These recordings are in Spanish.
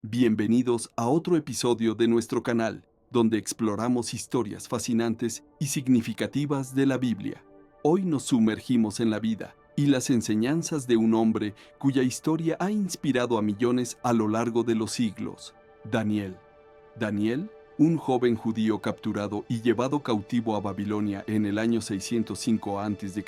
Bienvenidos a otro episodio de nuestro canal, donde exploramos historias fascinantes y significativas de la Biblia. Hoy nos sumergimos en la vida y las enseñanzas de un hombre cuya historia ha inspirado a millones a lo largo de los siglos, Daniel. Daniel, un joven judío capturado y llevado cautivo a Babilonia en el año 605 a.C.,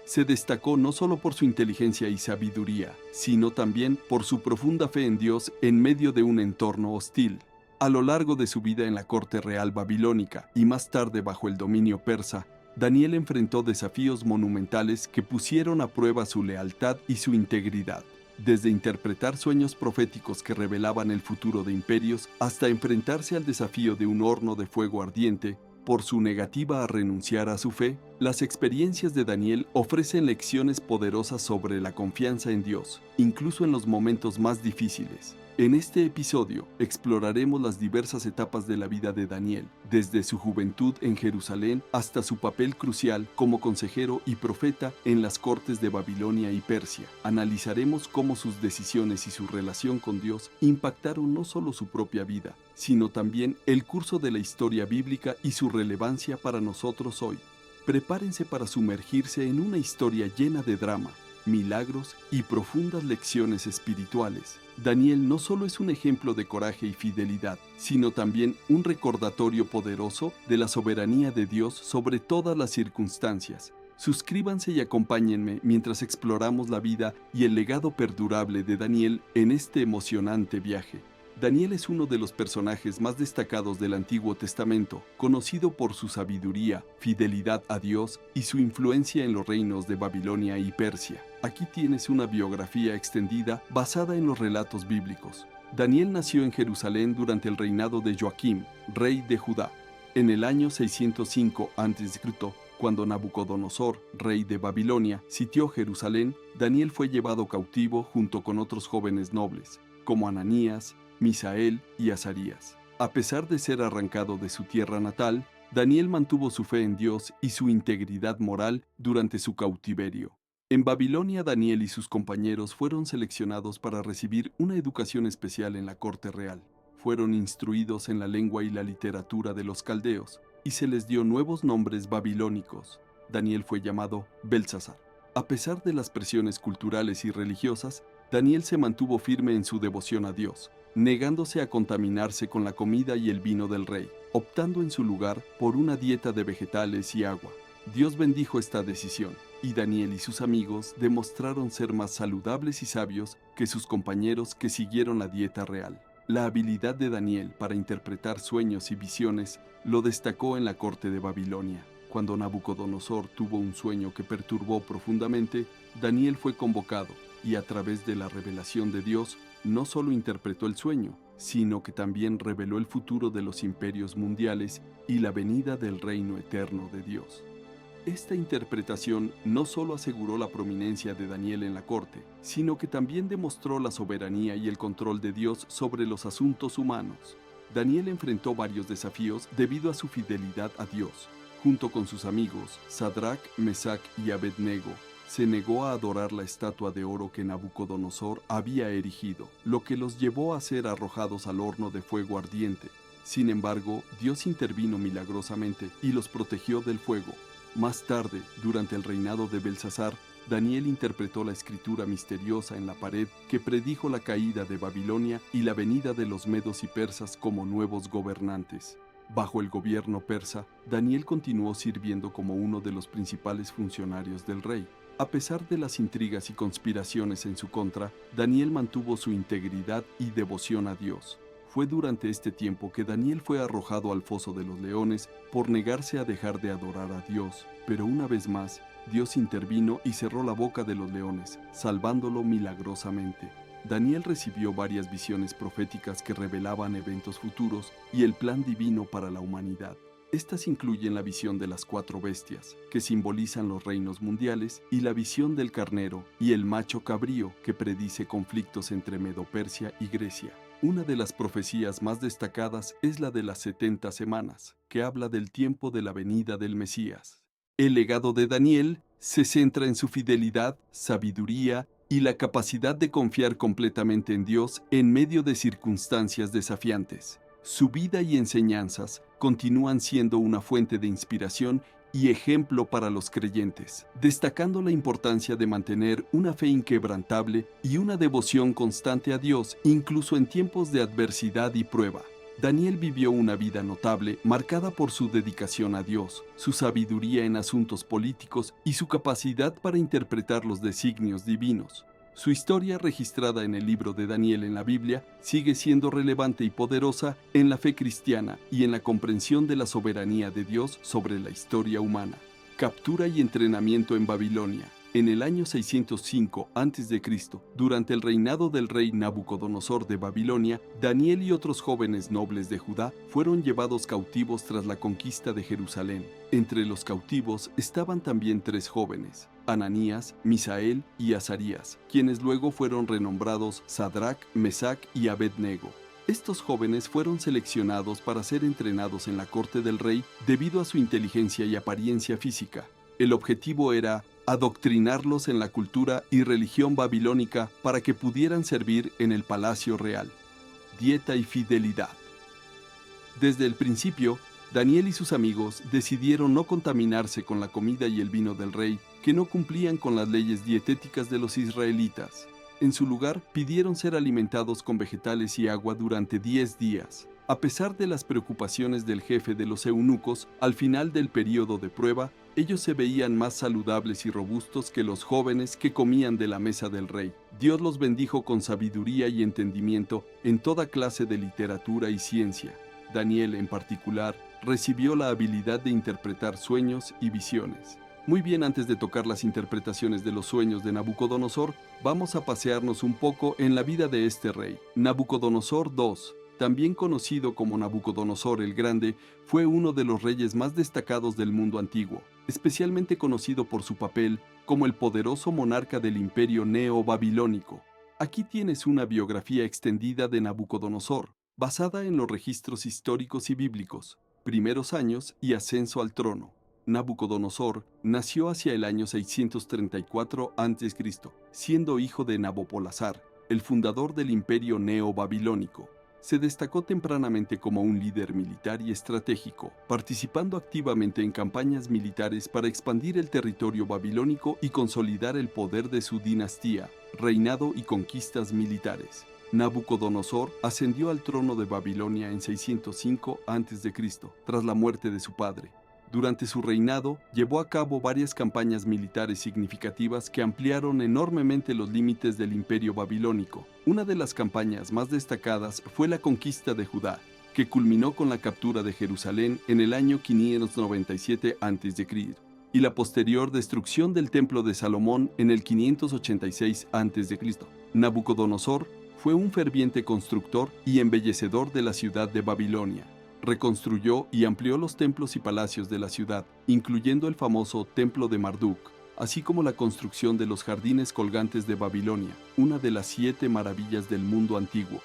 se destacó no solo por su inteligencia y sabiduría, sino también por su profunda fe en Dios en medio de un entorno hostil. A lo largo de su vida en la corte real babilónica y más tarde bajo el dominio persa, Daniel enfrentó desafíos monumentales que pusieron a prueba su lealtad y su integridad. Desde interpretar sueños proféticos que revelaban el futuro de imperios hasta enfrentarse al desafío de un horno de fuego ardiente, por su negativa a renunciar a su fe, las experiencias de Daniel ofrecen lecciones poderosas sobre la confianza en Dios, incluso en los momentos más difíciles. En este episodio exploraremos las diversas etapas de la vida de Daniel, desde su juventud en Jerusalén hasta su papel crucial como consejero y profeta en las cortes de Babilonia y Persia. Analizaremos cómo sus decisiones y su relación con Dios impactaron no solo su propia vida, sino también el curso de la historia bíblica y su relevancia para nosotros hoy. Prepárense para sumergirse en una historia llena de drama, milagros y profundas lecciones espirituales. Daniel no solo es un ejemplo de coraje y fidelidad, sino también un recordatorio poderoso de la soberanía de Dios sobre todas las circunstancias. Suscríbanse y acompáñenme mientras exploramos la vida y el legado perdurable de Daniel en este emocionante viaje. Daniel es uno de los personajes más destacados del Antiguo Testamento, conocido por su sabiduría, fidelidad a Dios y su influencia en los reinos de Babilonia y Persia. Aquí tienes una biografía extendida basada en los relatos bíblicos. Daniel nació en Jerusalén durante el reinado de Joaquim, rey de Judá. En el año 605 a.C., cuando Nabucodonosor, rey de Babilonia, sitió Jerusalén, Daniel fue llevado cautivo junto con otros jóvenes nobles, como Ananías, Misael y Azarías. A pesar de ser arrancado de su tierra natal, Daniel mantuvo su fe en Dios y su integridad moral durante su cautiverio. En Babilonia, Daniel y sus compañeros fueron seleccionados para recibir una educación especial en la corte real. Fueron instruidos en la lengua y la literatura de los caldeos, y se les dio nuevos nombres babilónicos. Daniel fue llamado Belsasar. A pesar de las presiones culturales y religiosas, Daniel se mantuvo firme en su devoción a Dios, negándose a contaminarse con la comida y el vino del rey, optando en su lugar por una dieta de vegetales y agua. Dios bendijo esta decisión, y Daniel y sus amigos demostraron ser más saludables y sabios que sus compañeros que siguieron la dieta real. La habilidad de Daniel para interpretar sueños y visiones lo destacó en la corte de Babilonia. Cuando Nabucodonosor tuvo un sueño que perturbó profundamente, Daniel fue convocado y a través de la revelación de Dios, no solo interpretó el sueño, sino que también reveló el futuro de los imperios mundiales y la venida del reino eterno de Dios. Esta interpretación no solo aseguró la prominencia de Daniel en la corte, sino que también demostró la soberanía y el control de Dios sobre los asuntos humanos. Daniel enfrentó varios desafíos debido a su fidelidad a Dios. Junto con sus amigos, Sadrach, Mesach y Abednego, se negó a adorar la estatua de oro que Nabucodonosor había erigido, lo que los llevó a ser arrojados al horno de fuego ardiente. Sin embargo, Dios intervino milagrosamente y los protegió del fuego. Más tarde, durante el reinado de Belsasar, Daniel interpretó la escritura misteriosa en la pared que predijo la caída de Babilonia y la venida de los medos y persas como nuevos gobernantes. Bajo el gobierno persa, Daniel continuó sirviendo como uno de los principales funcionarios del rey. A pesar de las intrigas y conspiraciones en su contra, Daniel mantuvo su integridad y devoción a Dios. Fue durante este tiempo que Daniel fue arrojado al foso de los leones por negarse a dejar de adorar a Dios. Pero una vez más, Dios intervino y cerró la boca de los leones, salvándolo milagrosamente. Daniel recibió varias visiones proféticas que revelaban eventos futuros y el plan divino para la humanidad. Estas incluyen la visión de las 4 bestias, que simbolizan los reinos mundiales, y la visión del carnero y el macho cabrío, que predice conflictos entre Medo-Persia y Grecia. Una de las profecías más destacadas es la de las 70 semanas, que habla del tiempo de la venida del Mesías. El legado de Daniel se centra en su fidelidad, sabiduría y la capacidad de confiar completamente en Dios en medio de circunstancias desafiantes. Su vida y enseñanzas continúan siendo una fuente de inspiración y ejemplo para los creyentes, destacando la importancia de mantener una fe inquebrantable y una devoción constante a Dios, incluso en tiempos de adversidad y prueba. Daniel vivió una vida notable, marcada por su dedicación a Dios, su sabiduría en asuntos políticos y su capacidad para interpretar los designios divinos. Su historia, registrada en el libro de Daniel en la Biblia, sigue siendo relevante y poderosa en la fe cristiana y en la comprensión de la soberanía de Dios sobre la historia humana. Captura y entrenamiento en Babilonia. En el año 605 a.C., durante el reinado del rey Nabucodonosor de Babilonia, Daniel y otros jóvenes nobles de Judá fueron llevados cautivos tras la conquista de Jerusalén. Entre los cautivos estaban también 3 jóvenes, Ananías, Misael y Azarías, quienes luego fueron renombrados Sadrac, Mesac y Abednego. Estos jóvenes fueron seleccionados para ser entrenados en la corte del rey debido a su inteligencia y apariencia física. El objetivo era adoctrinarlos en la cultura y religión babilónica para que pudieran servir en el palacio real. Dieta y fidelidad. Desde el principio, Daniel y sus amigos decidieron no contaminarse con la comida y el vino del rey, que no cumplían con las leyes dietéticas de los israelitas. En su lugar, pidieron ser alimentados con vegetales y agua durante 10 días. A pesar de las preocupaciones del jefe de los eunucos, al final del periodo de prueba, ellos se veían más saludables y robustos que los jóvenes que comían de la mesa del rey. Dios los bendijo con sabiduría y entendimiento en toda clase de literatura y ciencia. Daniel, en particular, recibió la habilidad de interpretar sueños y visiones. Muy bien, antes de tocar las interpretaciones de los sueños de Nabucodonosor, vamos a pasearnos un poco en la vida de este rey. Nabucodonosor II, también conocido como Nabucodonosor el Grande, fue uno de los reyes más destacados del mundo antiguo, especialmente conocido por su papel como el poderoso monarca del imperio neo-babilónico. Aquí tienes una biografía extendida de Nabucodonosor, basada en los registros históricos y bíblicos, primeros años y ascenso al trono. Nabucodonosor nació hacia el año 634 a.C., siendo hijo de Nabopolassar, el fundador del imperio neo-babilónico. Se destacó tempranamente como un líder militar y estratégico, participando activamente en campañas militares para expandir el territorio babilónico y consolidar el poder de su dinastía, reinado y conquistas militares. Nabucodonosor ascendió al trono de Babilonia en 605 a.C., tras la muerte de su padre. Durante su reinado, llevó a cabo varias campañas militares significativas que ampliaron enormemente los límites del imperio babilónico. Una de las campañas más destacadas fue la conquista de Judá, que culminó con la captura de Jerusalén en el año 597 a.C., y la posterior destrucción del Templo de Salomón en el 586 a.C. Nabucodonosor fue un ferviente constructor y embellecedor de la ciudad de Babilonia. Reconstruyó y amplió los templos y palacios de la ciudad, incluyendo el famoso Templo de Marduk, así como la construcción de los jardines colgantes de Babilonia, una de las 7 maravillas del mundo antiguo.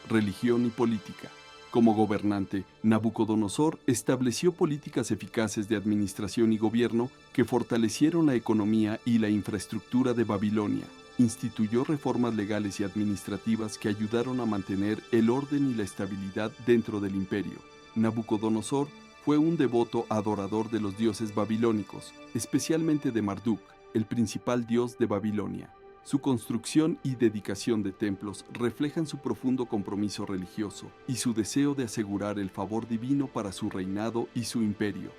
Religión y política. Como gobernante, Nabucodonosor estableció políticas eficaces de administración y gobierno que fortalecieron la economía y la infraestructura de Babilonia. Instituyó reformas legales y administrativas que ayudaron a mantener el orden y la estabilidad dentro del imperio. Nabucodonosor fue un devoto adorador de los dioses babilónicos, especialmente de Marduk, el principal dios de Babilonia. Su construcción y dedicación de templos reflejan su profundo compromiso religioso y su deseo de asegurar el favor divino para su reinado y su imperio.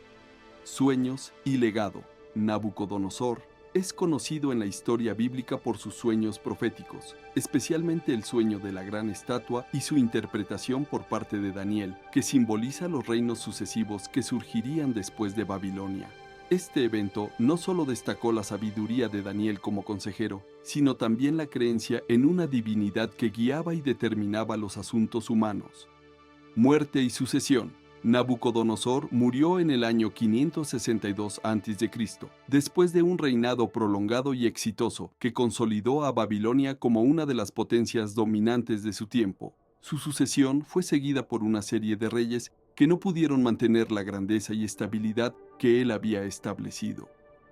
Sueños y legado. Nabucodonosor es conocido en la historia bíblica por sus sueños proféticos, especialmente el sueño de la gran estatua y su interpretación por parte de Daniel, que simboliza los reinos sucesivos que surgirían después de Babilonia. Este evento no solo destacó la sabiduría de Daniel como consejero, sino también la creencia en una divinidad que guiaba y determinaba los asuntos humanos. Muerte y sucesión. Nabucodonosor murió en el año 562 a.C., después de un reinado prolongado y exitoso que consolidó a Babilonia como una de las potencias dominantes de su tiempo. Su sucesión fue seguida por una serie de reyes que no pudieron mantener la grandeza y estabilidad que él había establecido.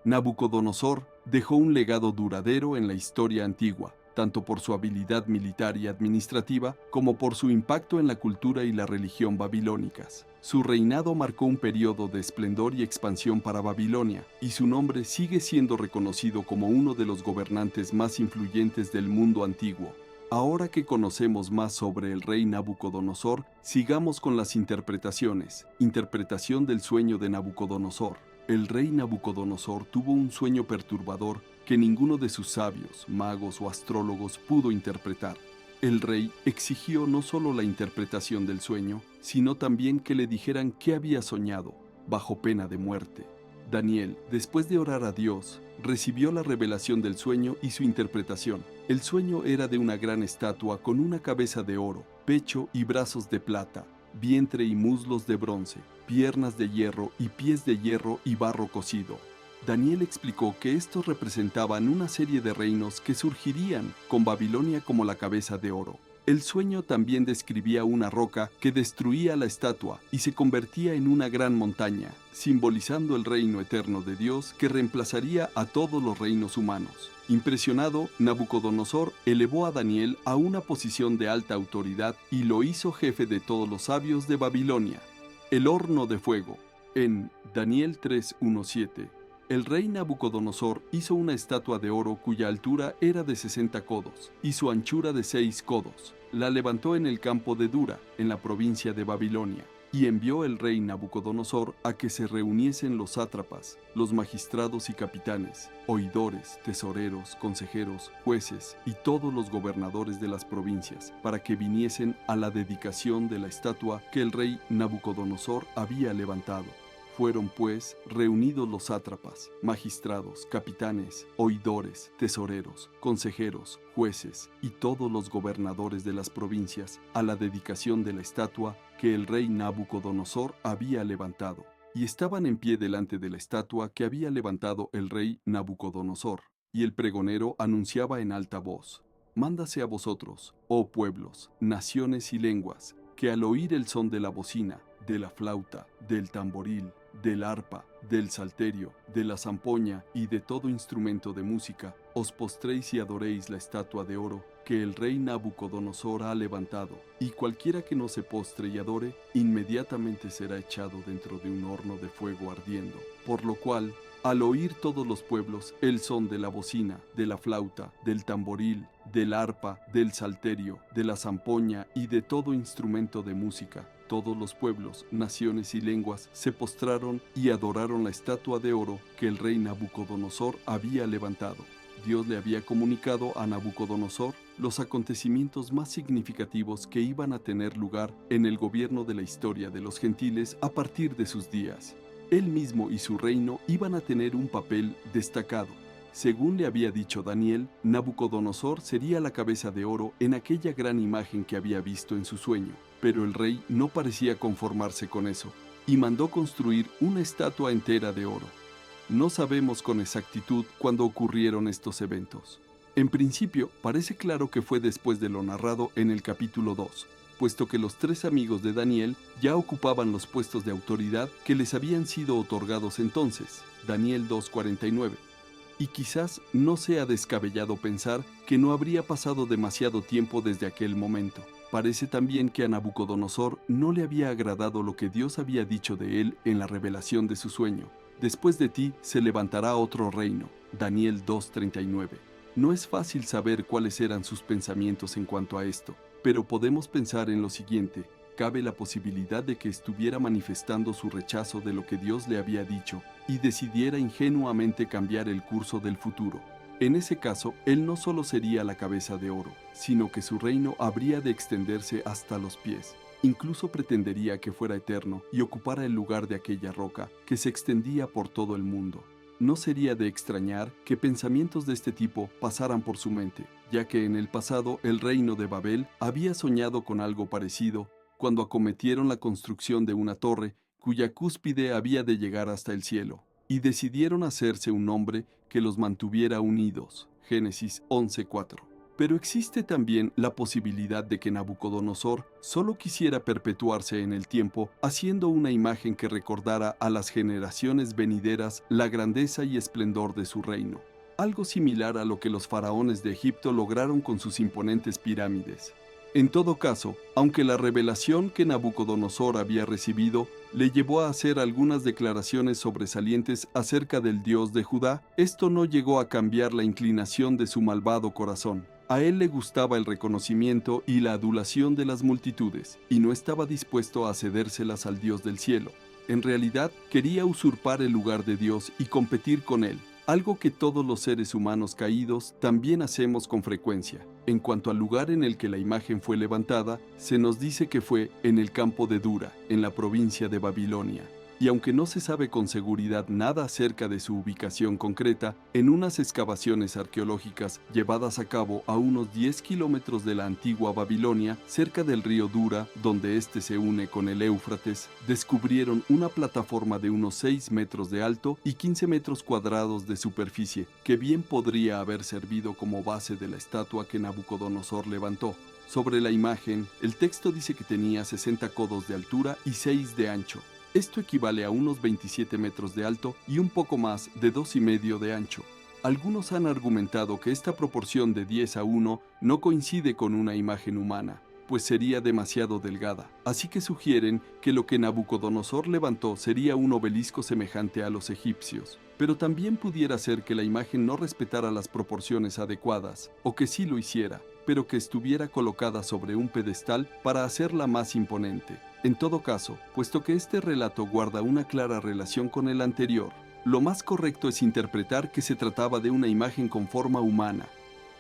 Nabucodonosor dejó un legado duradero en la historia antigua, tanto por su habilidad militar y administrativa como por su impacto en la cultura y la religión babilónicas. Su reinado marcó un periodo de esplendor y expansión para Babilonia, y su nombre sigue siendo reconocido como uno de los gobernantes más influyentes del mundo antiguo. Ahora que conocemos más sobre el rey Nabucodonosor, sigamos con las interpretaciones. Interpretación del sueño de Nabucodonosor. El rey Nabucodonosor tuvo un sueño perturbador que ninguno de sus sabios, magos o astrólogos pudo interpretar. El rey exigió no solo la interpretación del sueño, sino también que le dijeran qué había soñado, bajo pena de muerte. Daniel, después de orar a Dios, recibió la revelación del sueño y su interpretación. El sueño era de una gran estatua con una cabeza de oro, pecho y brazos de plata, vientre y muslos de bronce, piernas de hierro y pies de hierro y barro cocido. Daniel explicó que estos representaban una serie de reinos que surgirían con Babilonia como la cabeza de oro. El sueño también describía una roca que destruía la estatua y se convertía en una gran montaña, simbolizando el reino eterno de Dios que reemplazaría a todos los reinos humanos. Impresionado, Nabucodonosor elevó a Daniel a una posición de alta autoridad y lo hizo jefe de todos los sabios de Babilonia. El horno de fuego. En Daniel 3:17. El rey Nabucodonosor hizo una estatua de oro cuya altura era de 60 codos y su anchura de 6 codos. La levantó en el campo de Dura, en la provincia de Babilonia, y envió el rey Nabucodonosor a que se reuniesen los sátrapas, los magistrados y capitanes, oidores, tesoreros, consejeros, jueces y todos los gobernadores de las provincias, para que viniesen a la dedicación de la estatua que el rey Nabucodonosor había levantado. Fueron, pues, reunidos los sátrapas, magistrados, capitanes, oidores, tesoreros, consejeros, jueces y todos los gobernadores de las provincias a la dedicación de la estatua que el rey Nabucodonosor había levantado. Y estaban en pie delante de la estatua que había levantado el rey Nabucodonosor. Y el pregonero anunciaba en alta voz: «Mándase a vosotros, oh pueblos, naciones y lenguas, que al oír el son de la bocina, de la flauta, del tamboril, del arpa, del salterio, de la zampoña y de todo instrumento de música, os postréis y adoréis la estatua de oro que el rey Nabucodonosor ha levantado, y cualquiera que no se postre y adore, inmediatamente será echado dentro de un horno de fuego ardiendo. Por lo cual, al oír todos los pueblos el son de la bocina, de la flauta, del tamboril, del arpa, del salterio, de la zampoña y de todo instrumento de música, todos los pueblos, naciones y lenguas se postraron y adoraron la estatua de oro que el rey Nabucodonosor había levantado. Dios le había comunicado a Nabucodonosor los acontecimientos más significativos que iban a tener lugar en el gobierno de la historia de los gentiles a partir de sus días. Él mismo y su reino iban a tener un papel destacado. Según le había dicho Daniel, Nabucodonosor sería la cabeza de oro en aquella gran imagen que había visto en su sueño. Pero el rey no parecía conformarse con eso, y mandó construir una estatua entera de oro. No sabemos con exactitud cuándo ocurrieron estos eventos. En principio, parece claro que fue después de lo narrado en el capítulo 2, puesto que los 3 amigos de Daniel ya ocupaban los puestos de autoridad que les habían sido otorgados entonces, Daniel 2:49. Y quizás no sea descabellado pensar que no habría pasado demasiado tiempo desde aquel momento. Parece también que a Nabucodonosor no le había agradado lo que Dios había dicho de él en la revelación de su sueño. Después de ti se levantará otro reino, Daniel 2:39. No es fácil saber cuáles eran sus pensamientos en cuanto a esto, pero podemos pensar en lo siguiente: cabe la posibilidad de que estuviera manifestando su rechazo de lo que Dios le había dicho y decidiera ingenuamente cambiar el curso del futuro. En ese caso, él no solo sería la cabeza de oro, sino que su reino habría de extenderse hasta los pies. Incluso pretendería que fuera eterno y ocupara el lugar de aquella roca que se extendía por todo el mundo. No sería de extrañar que pensamientos de este tipo pasaran por su mente, ya que en el pasado el reino de Babel había soñado con algo parecido cuando acometieron la construcción de una torre cuya cúspide había de llegar hasta el cielo, y decidieron hacerse un nombre que los mantuviera unidos. Génesis 11:4. Pero existe también la posibilidad de que Nabucodonosor solo quisiera perpetuarse en el tiempo haciendo una imagen que recordara a las generaciones venideras la grandeza y esplendor de su reino, algo similar a lo que los faraones de Egipto lograron con sus imponentes pirámides. En todo caso, aunque la revelación que Nabucodonosor había recibido le llevó a hacer algunas declaraciones sobresalientes acerca del Dios de Judá, esto no llegó a cambiar la inclinación de su malvado corazón. A él le gustaba el reconocimiento y la adulación de las multitudes, y no estaba dispuesto a cedérselas al Dios del cielo. En realidad, quería usurpar el lugar de Dios y competir con él, algo que todos los seres humanos caídos también hacemos con frecuencia. En cuanto al lugar en el que la imagen fue levantada, se nos dice que fue en el campo de Dura, en la provincia de Babilonia. Y aunque no se sabe con seguridad nada acerca de su ubicación concreta, en unas excavaciones arqueológicas llevadas a cabo a unos 10 kilómetros de la antigua Babilonia, cerca del río Dura, donde éste se une con el Éufrates, descubrieron una plataforma de unos 6 metros de alto y 15 metros cuadrados de superficie, que bien podría haber servido como base de la estatua que Nabucodonosor levantó. Sobre la imagen, el texto dice que tenía 60 codos de altura y 6 de ancho. Esto equivale a unos 27 metros de alto y un poco más de 2,5 de ancho. Algunos han argumentado que esta proporción de 10:1 no coincide con una imagen humana, pues sería demasiado delgada. Así que sugieren que lo que Nabucodonosor levantó sería un obelisco semejante a los egipcios. Pero también pudiera ser que la imagen no respetara las proporciones adecuadas, o que sí lo hiciera, pero que estuviera colocada sobre un pedestal para hacerla más imponente. En todo caso, puesto que este relato guarda una clara relación con el anterior, lo más correcto es interpretar que se trataba de una imagen con forma humana.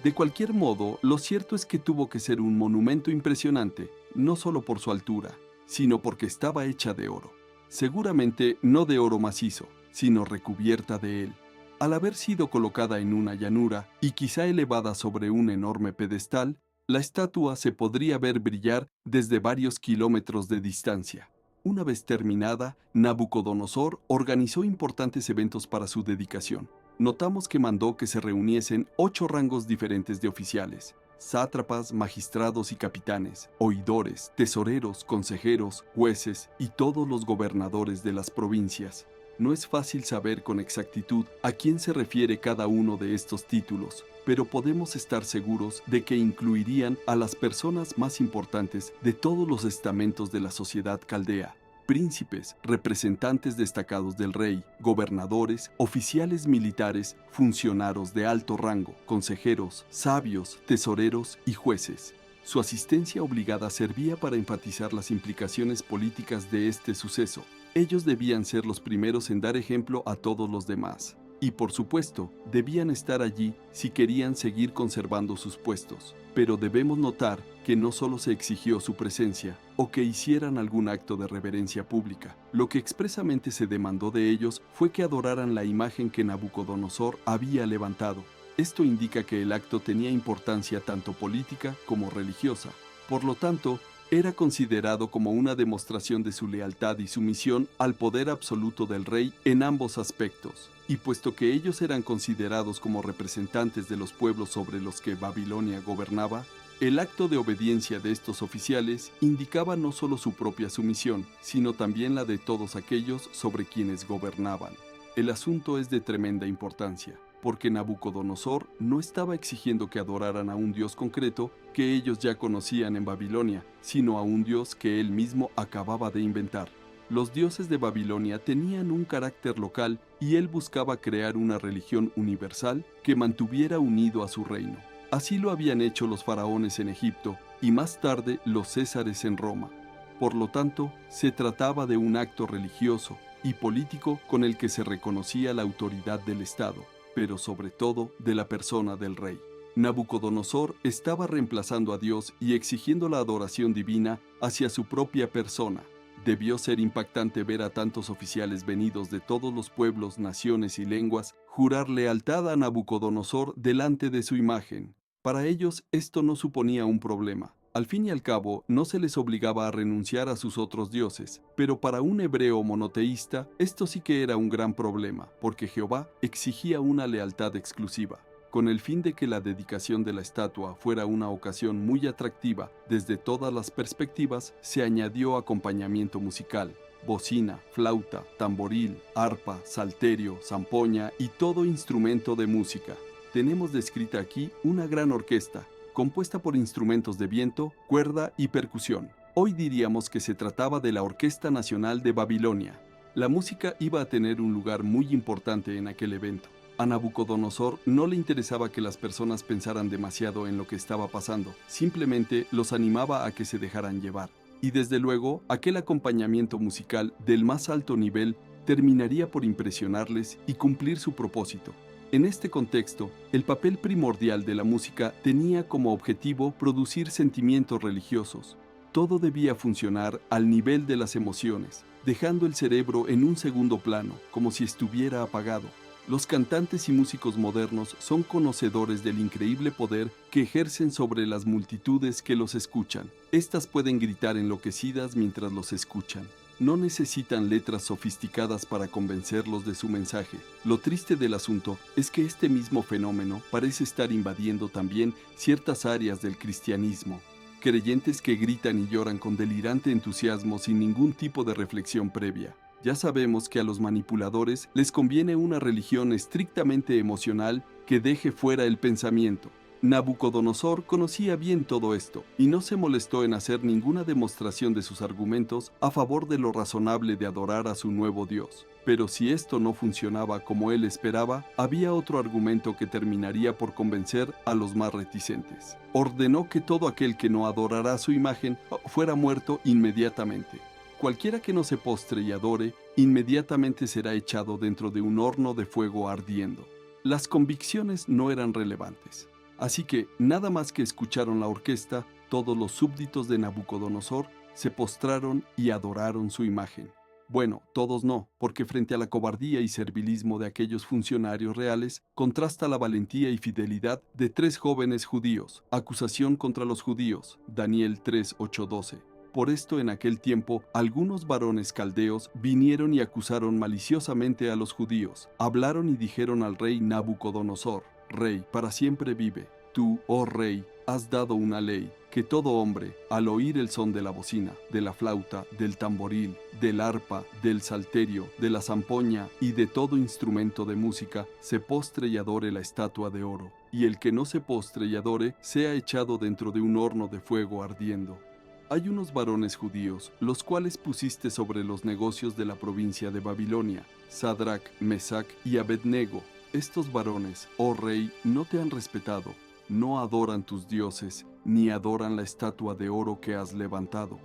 De cualquier modo, lo cierto es que tuvo que ser un monumento impresionante, no solo por su altura, sino porque estaba hecha de oro. Seguramente no de oro macizo, sino recubierta de él. Al haber sido colocada en una llanura y quizá elevada sobre un enorme pedestal, la estatua se podría ver brillar desde varios kilómetros de distancia. Una vez terminada, Nabucodonosor organizó importantes eventos para su dedicación. Notamos que mandó que se reuniesen 8 rangos diferentes de oficiales: sátrapas, magistrados y capitanes, oidores, tesoreros, consejeros, jueces y todos los gobernadores de las provincias. No es fácil saber con exactitud a quién se refiere cada uno de estos títulos, pero podemos estar seguros de que incluirían a las personas más importantes de todos los estamentos de la sociedad caldea: príncipes, representantes destacados del rey, gobernadores, oficiales militares, funcionarios de alto rango, consejeros, sabios, tesoreros y jueces. Su asistencia obligada servía para enfatizar las implicaciones políticas de este suceso. Ellos debían ser los primeros en dar ejemplo a todos los demás. Y por supuesto, debían estar allí si querían seguir conservando sus puestos. Pero debemos notar que no solo se exigió su presencia o que hicieran algún acto de reverencia pública. Lo que expresamente se demandó de ellos fue que adoraran la imagen que Nabucodonosor había levantado. Esto indica que el acto tenía importancia tanto política como religiosa. Por lo tanto, era considerado como una demostración de su lealtad y sumisión al poder absoluto del rey en ambos aspectos. Y puesto que ellos eran considerados como representantes de los pueblos sobre los que Babilonia gobernaba, el acto de obediencia de estos oficiales indicaba no solo su propia sumisión, sino también la de todos aquellos sobre quienes gobernaban. El asunto es de tremenda importancia, porque Nabucodonosor no estaba exigiendo que adoraran a un dios concreto que ellos ya conocían en Babilonia, sino a un dios que él mismo acababa de inventar. Los dioses de Babilonia tenían un carácter local y él buscaba crear una religión universal que mantuviera unido a su reino. Así lo habían hecho los faraones en Egipto y más tarde los césares en Roma. Por lo tanto, se trataba de un acto religioso y político con el que se reconocía la autoridad del Estado, pero sobre todo de la persona del rey. Nabucodonosor estaba reemplazando a Dios y exigiendo la adoración divina hacia su propia persona. Debió ser impactante ver a tantos oficiales venidos de todos los pueblos, naciones y lenguas jurar lealtad a Nabucodonosor delante de su imagen. Para ellos esto no suponía un problema. Al fin y al cabo, no se les obligaba a renunciar a sus otros dioses, pero para un hebreo monoteísta, esto sí que era un gran problema, porque Jehová exigía una lealtad exclusiva. Con el fin de que la dedicación de la estatua fuera una ocasión muy atractiva desde todas las perspectivas, se añadió acompañamiento musical, bocina, flauta, tamboril, arpa, salterio, zampoña y todo instrumento de música. Tenemos descrita aquí una gran orquesta, compuesta por instrumentos de viento, cuerda y percusión. Hoy diríamos que se trataba de la Orquesta Nacional de Babilonia. La música iba a tener un lugar muy importante en aquel evento. A Nabucodonosor no le interesaba que las personas pensaran demasiado en lo que estaba pasando, simplemente los animaba a que se dejaran llevar. Y desde luego, aquel acompañamiento musical del más alto nivel terminaría por impresionarles y cumplir su propósito. En este contexto, el papel primordial de la música tenía como objetivo producir sentimientos religiosos. Todo debía funcionar al nivel de las emociones, dejando el cerebro en un segundo plano, como si estuviera apagado. Los cantantes y músicos modernos son conocedores del increíble poder que ejercen sobre las multitudes que los escuchan. Estas pueden gritar enloquecidas mientras los escuchan. No necesitan letras sofisticadas para convencerlos de su mensaje. Lo triste del asunto es que este mismo fenómeno parece estar invadiendo también ciertas áreas del cristianismo. Creyentes que gritan y lloran con delirante entusiasmo sin ningún tipo de reflexión previa. Ya sabemos que a los manipuladores les conviene una religión estrictamente emocional que deje fuera el pensamiento. Nabucodonosor conocía bien todo esto y no se molestó en hacer ninguna demostración de sus argumentos a favor de lo razonable de adorar a su nuevo Dios. Pero si esto no funcionaba como él esperaba, había otro argumento que terminaría por convencer a los más reticentes. Ordenó que todo aquel que no adorara a su imagen fuera muerto inmediatamente. Cualquiera que no se postre y adore, inmediatamente será echado dentro de un horno de fuego ardiendo. Las convicciones no eran relevantes. Así que, nada más que escucharon la orquesta, todos los súbditos de Nabucodonosor se postraron y adoraron su imagen. Bueno, todos no, porque frente a la cobardía y servilismo de aquellos funcionarios reales, contrasta la valentía y fidelidad de 3 jóvenes judíos. Acusación contra los judíos, Daniel 3:8-12. Por esto en aquel tiempo, algunos varones caldeos vinieron y acusaron maliciosamente a los judíos. Hablaron y dijeron al rey Nabucodonosor: Rey, para siempre vive. Tú, oh rey, has dado una ley, que todo hombre, al oír el son de la bocina, de la flauta, del tamboril, del arpa, del salterio, de la zampoña y de todo instrumento de música, se postre y adore la estatua de oro, y el que no se postre y adore, sea echado dentro de un horno de fuego ardiendo. Hay unos varones judíos, los cuales pusiste sobre los negocios de la provincia de Babilonia, Sadrach, Mesach y Abednego. Estos varones, oh rey, no te han respetado, no adoran tus dioses, ni adoran la estatua de oro que has levantado.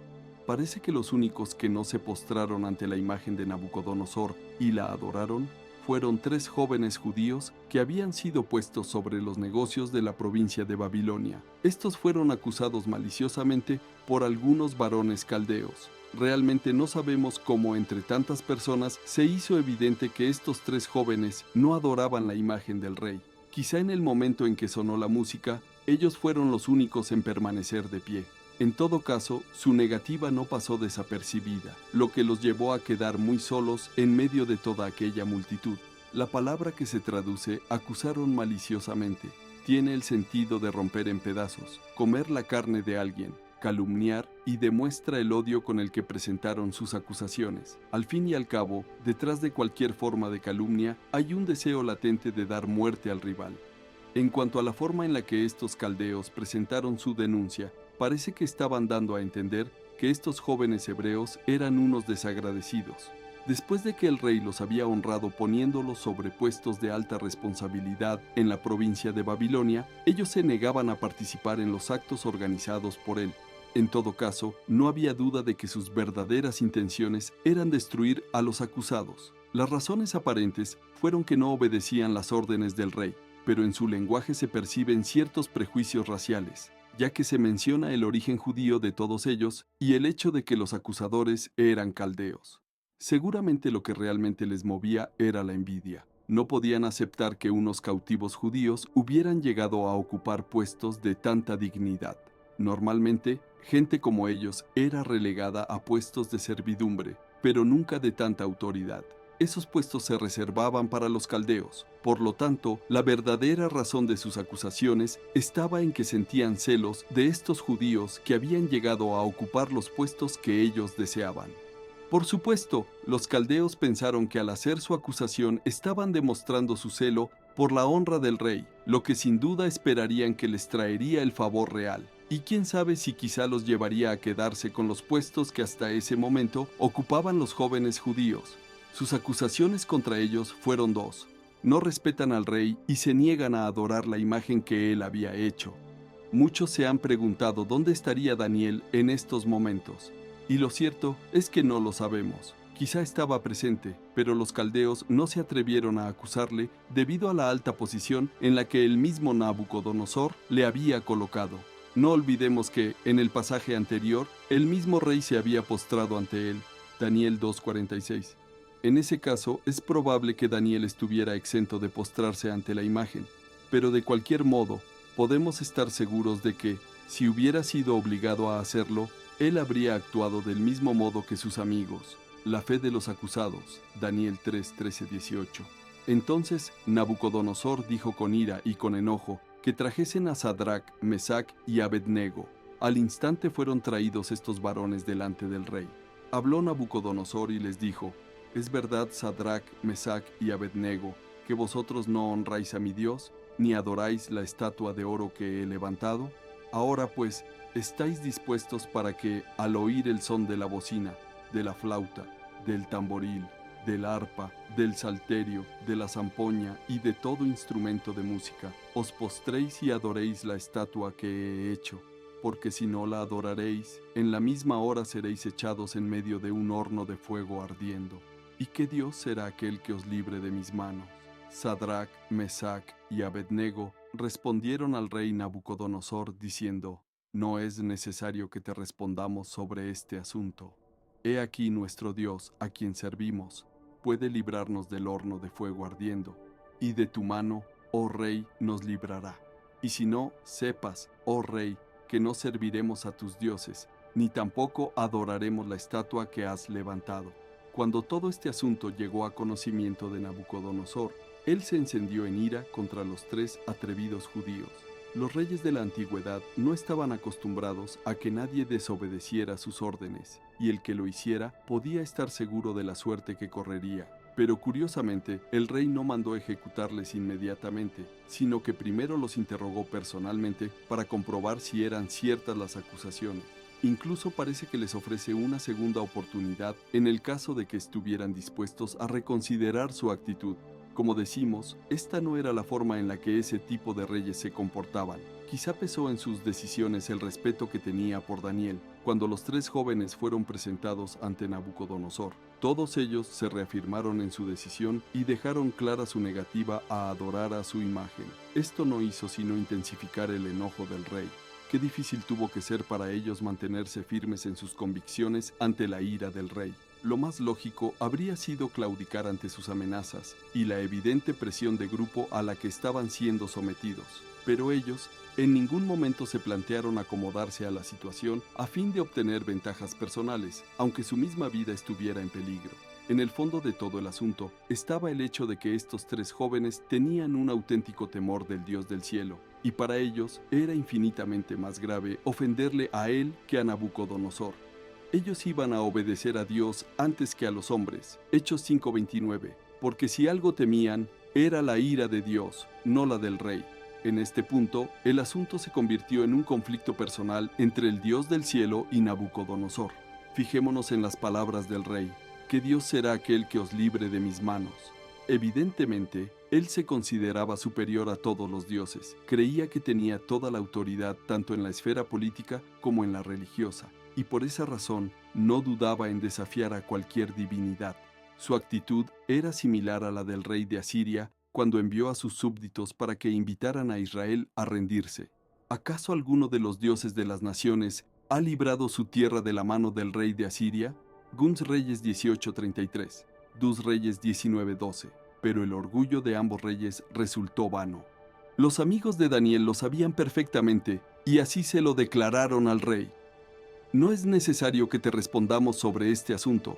Parece que los únicos que no se postraron ante la imagen de Nabucodonosor y la adoraron fueron 3 jóvenes judíos que habían sido puestos sobre los negocios de la provincia de Babilonia. Estos fueron acusados maliciosamente por algunos varones caldeos. Realmente no sabemos cómo entre tantas personas se hizo evidente que estos 3 jóvenes no adoraban la imagen del rey. Quizá en el momento en que sonó la música, ellos fueron los únicos en permanecer de pie. En todo caso, su negativa no pasó desapercibida, lo que los llevó a quedar muy solos en medio de toda aquella multitud. La palabra que se traduce acusaron maliciosamente tiene el sentido de romper en pedazos, comer la carne de alguien, calumniar y demuestra el odio con el que presentaron sus acusaciones. Al fin y al cabo, detrás de cualquier forma de calumnia hay un deseo latente de dar muerte al rival. En cuanto a la forma en la que estos caldeos presentaron su denuncia, parece que estaban dando a entender que estos jóvenes hebreos eran unos desagradecidos. Después de que el rey los había honrado poniéndolos sobre puestos de alta responsabilidad en la provincia de Babilonia, ellos se negaban a participar en los actos organizados por él. En todo caso, no había duda de que sus verdaderas intenciones eran destruir a los acusados. Las razones aparentes fueron que no obedecían las órdenes del rey, pero en su lenguaje se perciben ciertos prejuicios raciales, ya que se menciona el origen judío de todos ellos y el hecho de que los acusadores eran caldeos. Seguramente lo que realmente les movía era la envidia. No podían aceptar que unos cautivos judíos hubieran llegado a ocupar puestos de tanta dignidad. Normalmente, gente como ellos era relegada a puestos de servidumbre, pero nunca de tanta autoridad. esos puestos se reservaban para los caldeos. Por lo tanto, la verdadera razón de sus acusaciones estaba en que sentían celos de estos judíos que habían llegado a ocupar los puestos que ellos deseaban. Por supuesto, los caldeos pensaron que al hacer su acusación estaban demostrando su celo por la honra del rey, lo que sin duda esperarían que les traería el favor real. Y quién sabe si quizá los llevaría a quedarse con los puestos que hasta ese momento ocupaban los jóvenes judíos. Sus acusaciones contra ellos fueron dos: no respetan al rey y se niegan a adorar la imagen que él había hecho. Muchos se han preguntado dónde estaría Daniel en estos momentos. Y lo cierto es que no lo sabemos. Quizá estaba presente, pero los caldeos no se atrevieron a acusarle debido a la alta posición en la que el mismo Nabucodonosor le había colocado. No olvidemos que, en el pasaje anterior, el mismo rey se había postrado ante él. Daniel 2:46. En ese caso, es probable que Daniel estuviera exento de postrarse ante la imagen, pero de cualquier modo, podemos estar seguros de que, si hubiera sido obligado a hacerlo, él habría actuado del mismo modo que sus amigos. La fe de los acusados. Daniel 3:13-18. Entonces Nabucodonosor dijo con ira y con enojo que trajesen a Sadrac, Mesac y Abednego. Al instante fueron traídos estos varones delante del rey. Habló Nabucodonosor y les dijo: ¿Es verdad, Sadrac, Mesac y Abednego, que vosotros no honráis a mi Dios, ni adoráis la estatua de oro que he levantado? Ahora pues, ¿estáis dispuestos para que, al oír el son de la bocina, de la flauta, del tamboril, del arpa, del salterio, de la zampoña y de todo instrumento de música, os postréis y adoréis la estatua que he hecho? Porque si no la adoraréis, en la misma hora seréis echados en medio de un horno de fuego ardiendo. ¿Y qué Dios será aquel que os libre de mis manos? Sadrac, Mesac y Abednego respondieron al rey Nabucodonosor diciendo: no es necesario que te respondamos sobre este asunto. He aquí nuestro Dios, a quien servimos, puede librarnos del horno de fuego ardiendo, y de tu mano, oh rey, nos librará. Y si no, sepas, oh rey, que no serviremos a tus dioses, ni tampoco adoraremos la estatua que has levantado. Cuando todo este asunto llegó a conocimiento de Nabucodonosor, él se encendió en ira contra los 3 atrevidos judíos. Los reyes de la antigüedad no estaban acostumbrados a que nadie desobedeciera sus órdenes, y el que lo hiciera podía estar seguro de la suerte que correría. Pero curiosamente, el rey no mandó ejecutarles inmediatamente, sino que primero los interrogó personalmente para comprobar si eran ciertas las acusaciones. Incluso parece que les ofrece una segunda oportunidad en el caso de que estuvieran dispuestos a reconsiderar su actitud. Como decimos, esta no era la forma en la que ese tipo de reyes se comportaban. Quizá pesó en sus decisiones el respeto que tenía por Daniel. Cuando los 3 jóvenes fueron presentados ante Nabucodonosor, todos ellos se reafirmaron en su decisión y dejaron clara su negativa a adorar a su imagen. Esto no hizo sino intensificar el enojo del rey. Qué difícil tuvo que ser para ellos mantenerse firmes en sus convicciones ante la ira del rey. Lo más lógico habría sido claudicar ante sus amenazas y la evidente presión de grupo a la que estaban siendo sometidos. Pero ellos en ningún momento se plantearon acomodarse a la situación a fin de obtener ventajas personales, aunque su misma vida estuviera en peligro. En el fondo de todo el asunto estaba el hecho de que estos 3 jóvenes tenían un auténtico temor del Dios del cielo, y para ellos era infinitamente más grave ofenderle a él que a Nabucodonosor. Ellos iban a obedecer a Dios antes que a los hombres. Hechos 5:29. Porque si algo temían, era la ira de Dios, no la del rey. En este punto, el asunto se convirtió en un conflicto personal entre el Dios del cielo y Nabucodonosor. Fijémonos en las palabras del rey: ¿qué Dios será aquel que os libre de mis manos? Evidentemente, él se consideraba superior a todos los dioses. Creía que tenía toda la autoridad tanto en la esfera política como en la religiosa, y por esa razón no dudaba en desafiar a cualquier divinidad. Su actitud era similar a la del rey de Asiria cuando envió a sus súbditos para que invitaran a Israel a rendirse. ¿Acaso alguno de los dioses de las naciones ha librado su tierra de la mano del rey de Asiria? Guns Reyes 18:33, Dus Reyes 19:12. Pero el orgullo de ambos reyes resultó vano. Los amigos de Daniel lo sabían perfectamente y así se lo declararon al rey. No es necesario que te respondamos sobre este asunto.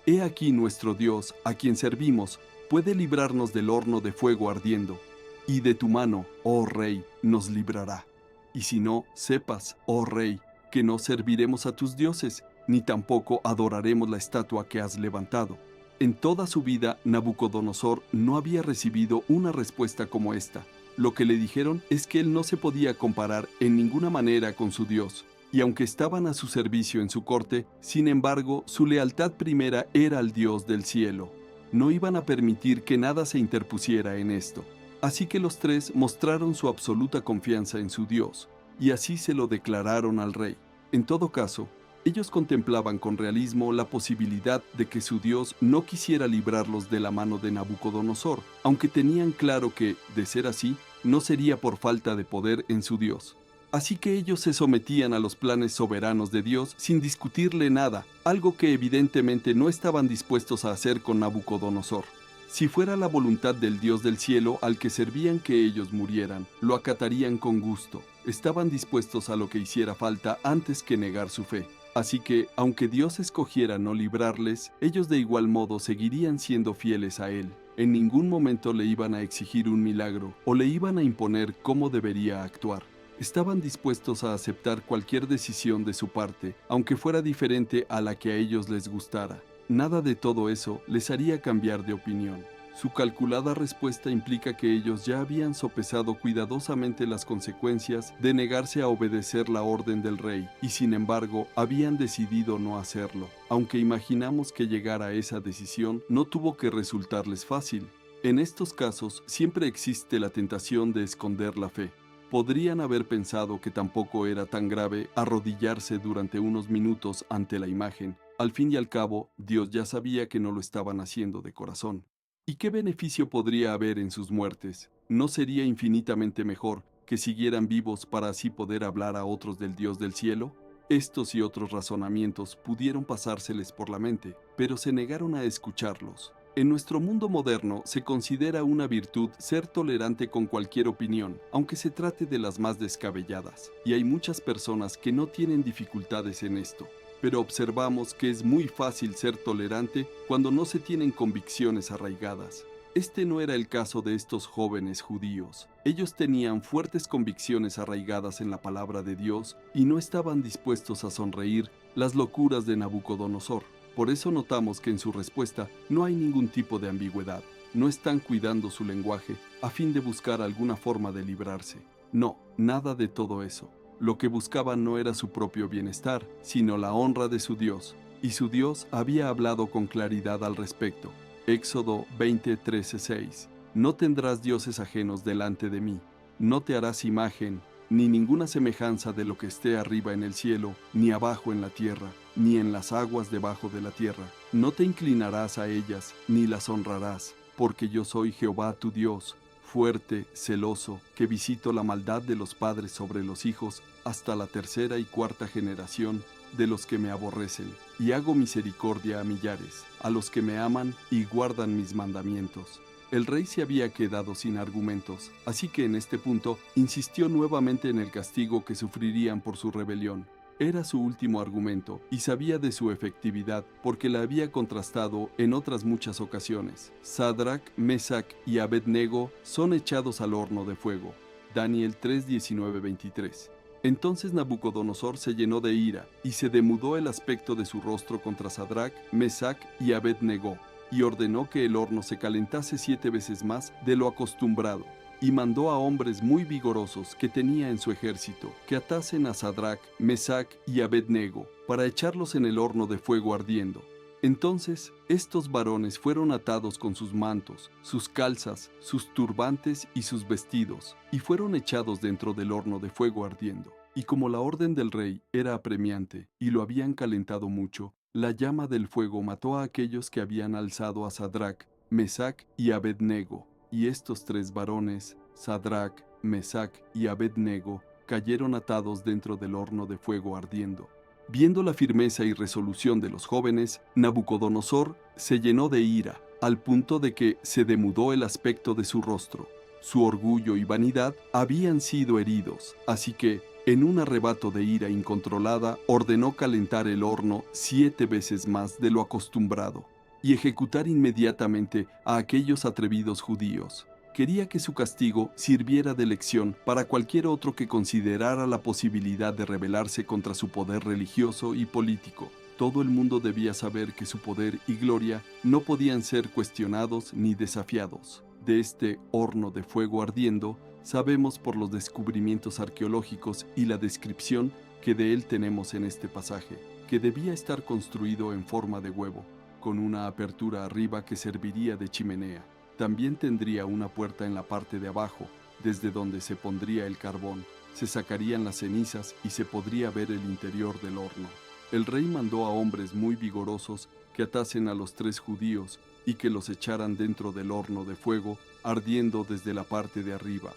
He aquí nuestro Dios, a quien servimos, puede librarnos del horno de fuego ardiendo, y de tu mano, oh Rey, nos librará. Y si no, sepas, oh Rey, que no serviremos a tus dioses, ni tampoco adoraremos la estatua que has levantado. En toda su vida, Nabucodonosor no había recibido una respuesta como esta. Lo que le dijeron es que él no se podía comparar en ninguna manera con su Dios, y aunque estaban a su servicio en su corte, sin embargo, su lealtad primera era al Dios del cielo. No iban a permitir que nada se interpusiera en esto. Así que los tres mostraron su absoluta confianza en su Dios, y así se lo declararon al rey. En todo caso, ellos contemplaban con realismo la posibilidad de que su Dios no quisiera librarlos de la mano de Nabucodonosor, aunque tenían claro que, de ser así, no sería por falta de poder en su Dios. Así que ellos se sometían a los planes soberanos de Dios sin discutirle nada, algo que evidentemente no estaban dispuestos a hacer con Nabucodonosor. Si fuera la voluntad del Dios del cielo al que servían que ellos murieran, lo acatarían con gusto. Estaban dispuestos a lo que hiciera falta antes que negar su fe. Así que, aunque Dios escogiera no librarles, ellos de igual modo seguirían siendo fieles a Él. En ningún momento le iban a exigir un milagro o le iban a imponer cómo debería actuar. Estaban dispuestos a aceptar cualquier decisión de su parte, aunque fuera diferente a la que a ellos les gustara. Nada de todo eso les haría cambiar de opinión. Su calculada respuesta implica que ellos ya habían sopesado cuidadosamente las consecuencias de negarse a obedecer la orden del rey, y sin embargo habían decidido no hacerlo. Aunque imaginamos que llegar a esa decisión no tuvo que resultarles fácil. En estos casos siempre existe la tentación de esconder la fe. Podrían haber pensado que tampoco era tan grave arrodillarse durante unos minutos ante la imagen. Al fin y al cabo, Dios ya sabía que no lo estaban haciendo de corazón. ¿Y qué beneficio podría haber en sus muertes? ¿No sería infinitamente mejor que siguieran vivos para así poder hablar a otros del Dios del cielo? Estos y otros razonamientos pudieron pasárseles por la mente, pero se negaron a escucharlos. En nuestro mundo moderno se considera una virtud ser tolerante con cualquier opinión, aunque se trate de las más descabelladas, y hay muchas personas que no tienen dificultades en esto. Pero observamos que es muy fácil ser tolerante cuando no se tienen convicciones arraigadas. Este no era el caso de estos jóvenes judíos. Ellos tenían fuertes convicciones arraigadas en la palabra de Dios y no estaban dispuestos a sonreír las locuras de Nabucodonosor. Por eso notamos que en su respuesta no hay ningún tipo de ambigüedad. No están cuidando su lenguaje a fin de buscar alguna forma de librarse. No, nada de todo eso. Lo que buscaban no era su propio bienestar, sino la honra de su Dios. Y su Dios había hablado con claridad al respecto. Éxodo 20:13-6. No tendrás dioses ajenos delante de mí. No te harás imagen, ni ninguna semejanza de lo que esté arriba en el cielo, ni abajo en la tierra, ni en las aguas debajo de la tierra. No te inclinarás a ellas, ni las honrarás, porque yo soy Jehová tu Dios, fuerte, celoso, que visito la maldad de los padres sobre los hijos hasta la tercera y cuarta generación de los que me aborrecen, y hago misericordia a millares, a los que me aman y guardan mis mandamientos. El rey se había quedado sin argumentos, así que en este punto insistió nuevamente en el castigo que sufrirían por su rebelión. Era su último argumento y sabía de su efectividad porque la había contrastado en otras muchas ocasiones. Sadrac, Mesac y Abednego son echados al horno de fuego. Daniel 3:19-23. Entonces Nabucodonosor se llenó de ira y se demudó el aspecto de su rostro contra Sadrac, Mesac y Abednego, y ordenó que el horno se calentase 7 veces más de lo acostumbrado, y mandó a hombres muy vigorosos que tenía en su ejército, que atasen a Sadrac, Mesac y Abednego, para echarlos en el horno de fuego ardiendo. Entonces estos varones fueron atados con sus mantos, sus calzas, sus turbantes y sus vestidos, y fueron echados dentro del horno de fuego ardiendo. Y como la orden del rey era apremiante, y lo habían calentado mucho, la llama del fuego mató a aquellos que habían alzado a Sadrac, Mesac y Abednego, y estos 3 varones, Sadrac, Mesac y Abednego, cayeron atados dentro del horno de fuego ardiendo. Viendo la firmeza y resolución de los jóvenes, Nabucodonosor se llenó de ira, al punto de que se demudó el aspecto de su rostro. Su orgullo y vanidad habían sido heridos, así que, en un arrebato de ira incontrolada, ordenó calentar el horno 7 veces más de lo acostumbrado. y ejecutar inmediatamente a aquellos atrevidos judíos. Quería que su castigo sirviera de lección para cualquier otro que considerara la posibilidad de rebelarse contra su poder religioso y político. Todo el mundo debía saber que su poder y gloria no podían ser cuestionados ni desafiados. De este horno de fuego ardiendo, sabemos por los descubrimientos arqueológicos y la descripción que de él tenemos en este pasaje, que debía estar construido en forma de huevo, con una apertura arriba que serviría de chimenea. También tendría una puerta en la parte de abajo, desde donde se pondría el carbón, se sacarían las cenizas y se podría ver el interior del horno. El rey mandó a hombres muy vigorosos que atasen a los 3 judíos y que los echaran dentro del horno de fuego, ardiendo desde la parte de arriba.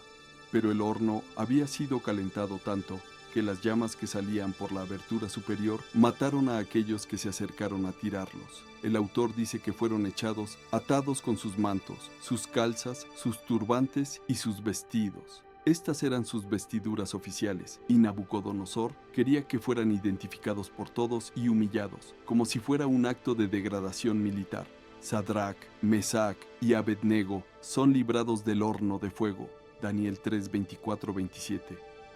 Pero el horno había sido calentado tanto que las llamas que salían por la abertura superior mataron a aquellos que se acercaron a tirarlos. El autor dice que fueron echados atados con sus mantos, sus calzas, sus turbantes y sus vestidos. Estas eran sus vestiduras oficiales, y Nabucodonosor quería que fueran identificados por todos y humillados, como si fuera un acto de degradación militar. Sadrac, Mesac y Abednego son librados del horno de fuego. Daniel 3, 24-27.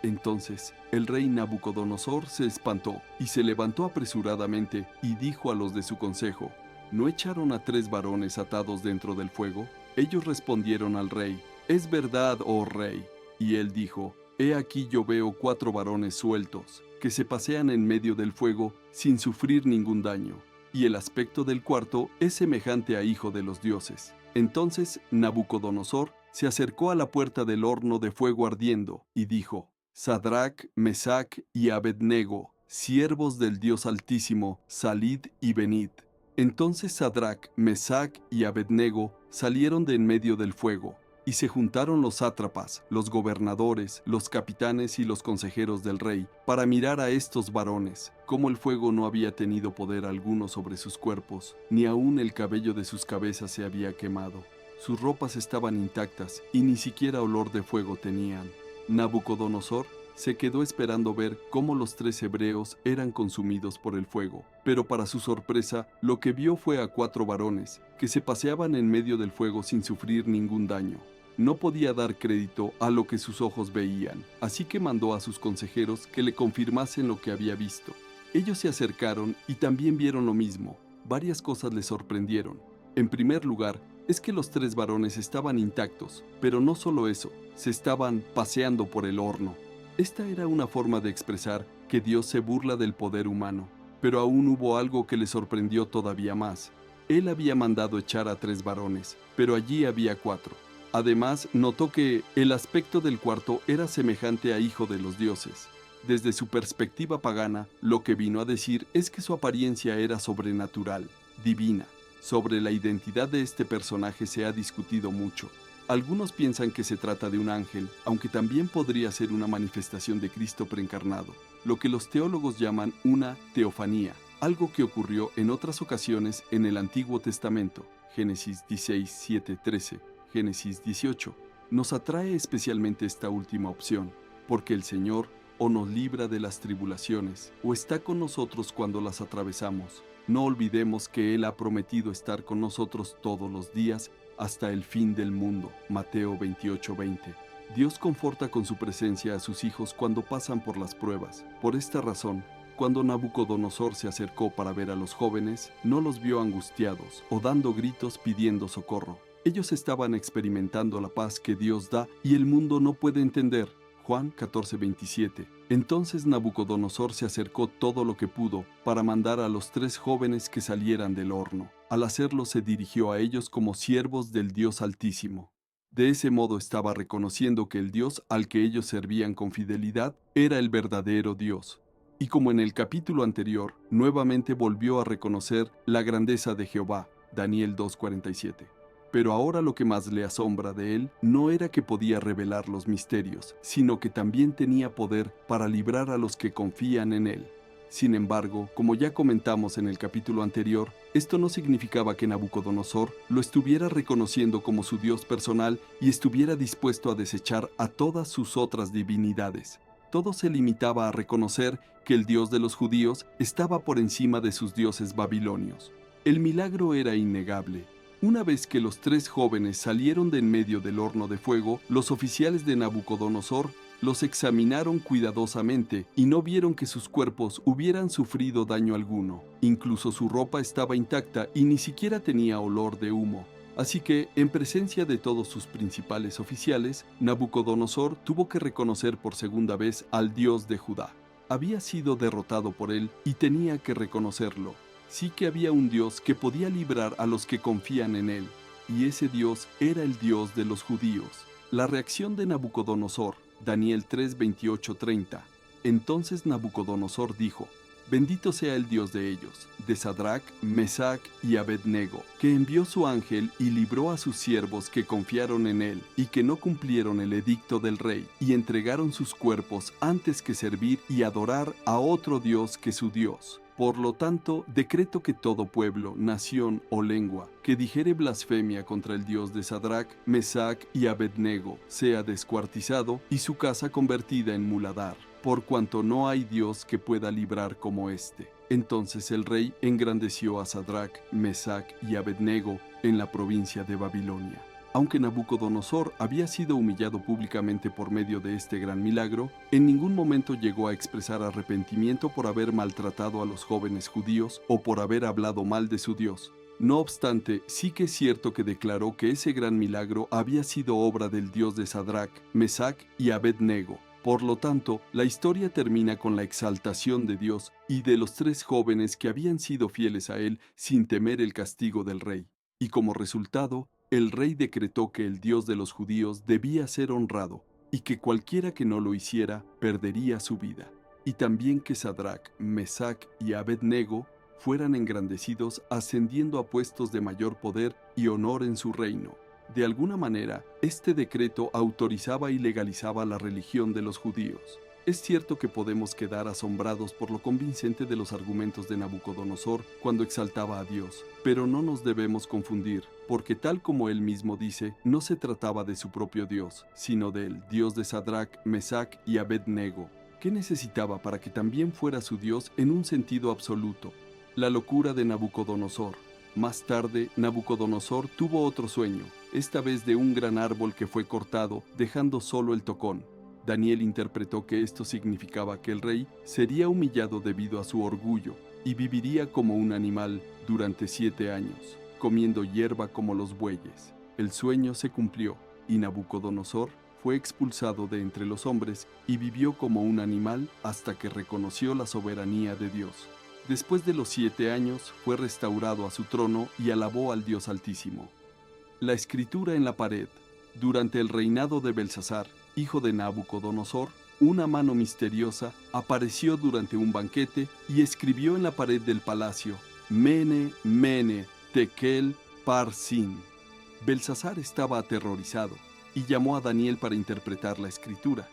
Entonces el rey Nabucodonosor se espantó y se levantó apresuradamente y dijo a los de su consejo: ¿No echaron a 3 varones atados dentro del fuego? Ellos respondieron al rey: Es verdad, oh rey. Y él dijo: He aquí yo veo 4 varones sueltos, que se pasean en medio del fuego sin sufrir ningún daño, y el aspecto del cuarto es semejante a hijo de los dioses. Entonces Nabucodonosor se acercó a la puerta del horno de fuego ardiendo, y dijo: Sadrac, Mesac y Abednego, siervos del Dios Altísimo, salid y venid. Entonces Sadrac, Mesac y Abednego salieron de en medio del fuego, y se juntaron los sátrapas, los gobernadores, los capitanes y los consejeros del rey, para mirar a estos varones, como el fuego no había tenido poder alguno sobre sus cuerpos, ni aun el cabello de sus cabezas se había quemado. Sus ropas estaban intactas, y ni siquiera olor de fuego tenían. Nabucodonosor se quedó esperando ver cómo los 3 hebreos eran consumidos por el fuego, pero para su sorpresa, lo que vio fue a 4 varones, que se paseaban en medio del fuego sin sufrir ningún daño. No podía dar crédito a lo que sus ojos veían, así que mandó a sus consejeros que le confirmasen lo que había visto. Ellos se acercaron y también vieron lo mismo. Varias cosas les sorprendieron. En primer lugar, es que los 3 varones estaban intactos, pero no solo eso, se estaban paseando por el horno. Esta era una forma de expresar que Dios se burla del poder humano, pero aún hubo algo que le sorprendió todavía más. Él había mandado echar a 3 varones, pero allí había 4. Además, notó que el aspecto del cuarto era semejante a hijo de los dioses. Desde su perspectiva pagana, lo que vino a decir es que su apariencia era sobrenatural, divina. Sobre la identidad de este personaje se ha discutido mucho. Algunos piensan que se trata de un ángel, aunque también podría ser una manifestación de Cristo preencarnado, lo que los teólogos llaman una teofanía, algo que ocurrió en otras ocasiones en el Antiguo Testamento. Génesis 16, 7, 13, Génesis 18. Nos atrae especialmente esta última opción, porque el Señor o nos libra de las tribulaciones, o está con nosotros cuando las atravesamos. No olvidemos que Él ha prometido estar con nosotros todos los días hasta el fin del mundo. Mateo 28:20. Dios conforta con su presencia a sus hijos cuando pasan por las pruebas. Por esta razón, cuando Nabucodonosor se acercó para ver a los jóvenes, no los vio angustiados o dando gritos pidiendo socorro. Ellos estaban experimentando la paz que Dios da y el mundo no puede entender. Juan 14:27. Entonces Nabucodonosor se acercó todo lo que pudo para mandar a los 3 jóvenes que salieran del horno. Al hacerlo se dirigió a ellos como siervos del Dios Altísimo. De ese modo estaba reconociendo que el Dios al que ellos servían con fidelidad era el verdadero Dios. Y como en el capítulo anterior, nuevamente volvió a reconocer la grandeza de Jehová. Daniel 2:47. Pero ahora lo que más le asombra de él no era que podía revelar los misterios, sino que también tenía poder para librar a los que confían en él. Sin embargo, como ya comentamos en el capítulo anterior, esto no significaba que Nabucodonosor lo estuviera reconociendo como su Dios personal y estuviera dispuesto a desechar a todas sus otras divinidades. Todo se limitaba a reconocer que el Dios de los judíos estaba por encima de sus dioses babilonios. El milagro era innegable. Una vez que los 3 jóvenes salieron de en medio del horno de fuego, los oficiales de Nabucodonosor los examinaron cuidadosamente y no vieron que sus cuerpos hubieran sufrido daño alguno. Incluso su ropa estaba intacta y ni siquiera tenía olor de humo. Así que, en presencia de todos sus principales oficiales, Nabucodonosor tuvo que reconocer por segunda vez al Dios de Judá. Había sido derrotado por él y tenía que reconocerlo. Sí que había un Dios que podía librar a los que confían en él, y ese Dios era el Dios de los judíos. La reacción de Nabucodonosor, Daniel 3, 28-30. Entonces Nabucodonosor dijo: Bendito sea el Dios de ellos, de Sadrac, Mesac y Abednego, que envió su ángel y libró a sus siervos que confiaron en él y que no cumplieron el edicto del rey y entregaron sus cuerpos antes que servir y adorar a otro Dios que su Dios. Por lo tanto, decreto que todo pueblo, nación o lengua que dijere blasfemia contra el Dios de Sadrac, Mesac y Abednego sea descuartizado y su casa convertida en muladar, por cuanto no hay Dios que pueda librar como éste. Entonces el rey engrandeció a Sadrac, Mesac y Abednego en la provincia de Babilonia. Aunque Nabucodonosor había sido humillado públicamente por medio de este gran milagro, en ningún momento llegó a expresar arrepentimiento por haber maltratado a los jóvenes judíos o por haber hablado mal de su Dios. No obstante, sí que es cierto que declaró que ese gran milagro había sido obra del Dios de Sadrac, Mesac y Abednego. Por lo tanto, la historia termina con la exaltación de Dios y de los 3 jóvenes que habían sido fieles a él sin temer el castigo del rey. Y como resultado, el rey decretó que el Dios de los judíos debía ser honrado y que cualquiera que no lo hiciera perdería su vida. Y también que Sadrac, Mesac y Abednego fueran engrandecidos ascendiendo a puestos de mayor poder y honor en su reino. De alguna manera, este decreto autorizaba y legalizaba la religión de los judíos. Es cierto que podemos quedar asombrados por lo convincente de los argumentos de Nabucodonosor cuando exaltaba a Dios, pero no nos debemos confundir, porque tal como él mismo dice, no se trataba de su propio Dios, sino del Dios de Sadrac, Mesac y Abednego. ¿Qué necesitaba para que también fuera su Dios en un sentido absoluto? La locura de Nabucodonosor. Más tarde, Nabucodonosor tuvo otro sueño, esta vez de un gran árbol que fue cortado, dejando solo el tocón. Daniel interpretó que esto significaba que el rey sería humillado debido a su orgullo y viviría como un animal durante 7 años, comiendo hierba como los bueyes. El sueño se cumplió y Nabucodonosor fue expulsado de entre los hombres y vivió como un animal hasta que reconoció la soberanía de Dios. Después de los 7 años fue restaurado a su trono y alabó al Dios Altísimo. La escritura en la pared. Durante el reinado de Belsasar, hijo de Nabucodonosor, una mano misteriosa apareció durante un banquete y escribió en la pared del palacio: Mene, Mene, Tekel, Parsin. Belsasar estaba aterrorizado y llamó a Daniel para interpretar la escritura.